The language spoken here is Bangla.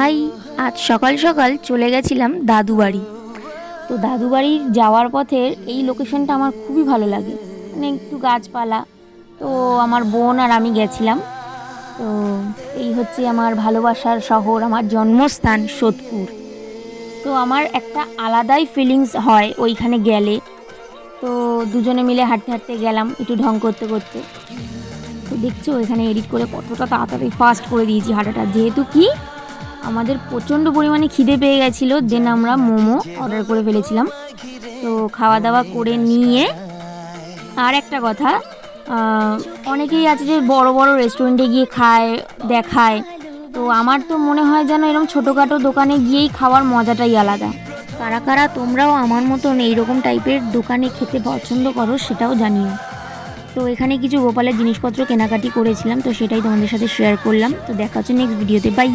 হাই, আজ সকাল সকাল চলে গেছিলাম দাদু বাড়ি। তো দাদু বাড়ির যাওয়ার পথের এই লোকেশনটা আমার খুবই ভালো লাগে, মানে একটু গাছপালা। তো আমার বোন আর আমি গেছিলাম। তো এই হচ্ছে আমার ভালোবাসার শহর, আমার জন্মস্থান সোদপুর। তো আমার একটা আলাদাই ফিলিংস হয় ওইখানে গেলে। তো দুজনে মিলে হাঁটতে হাঁটতে গেলাম, একটু ঢং করতে করতে। তো দেখছো এখানে এডিট করে কতটা তাড়াতাড়ি ফাস্ট করে দিয়েছি হাঁটাটা, যেহেতু কি আমাদের প্রচণ্ড পরিমাণে খিদে পেয়ে গেছিলো। দেন আমরা মোমো অর্ডার করে ফেলেছিলাম। তো খাওয়া দাওয়া করে নিয়ে, আর একটা কথা, অনেকেই আছে যে বড় বড় রেস্টুরেন্টে গিয়ে খায়, দেখায়। তো আমার তো মনে হয় যেন এরকম ছোটোখাটো দোকানে গিয়েই খাওয়ার মজাটাই আলাদা। কারা কারা তোমরাও আমার মতন এইরকম টাইপের দোকানে খেতে পছন্দ করো সেটাও জানিও। তো এখানে কিছু গোপালের জিনিসপত্র কেনাকাটি করেছিলাম, তো সেটাই তোমাদের সাথে শেয়ার করলাম। তো দেখা হচ্ছে নেক্সট ভিডিওতে, বাই।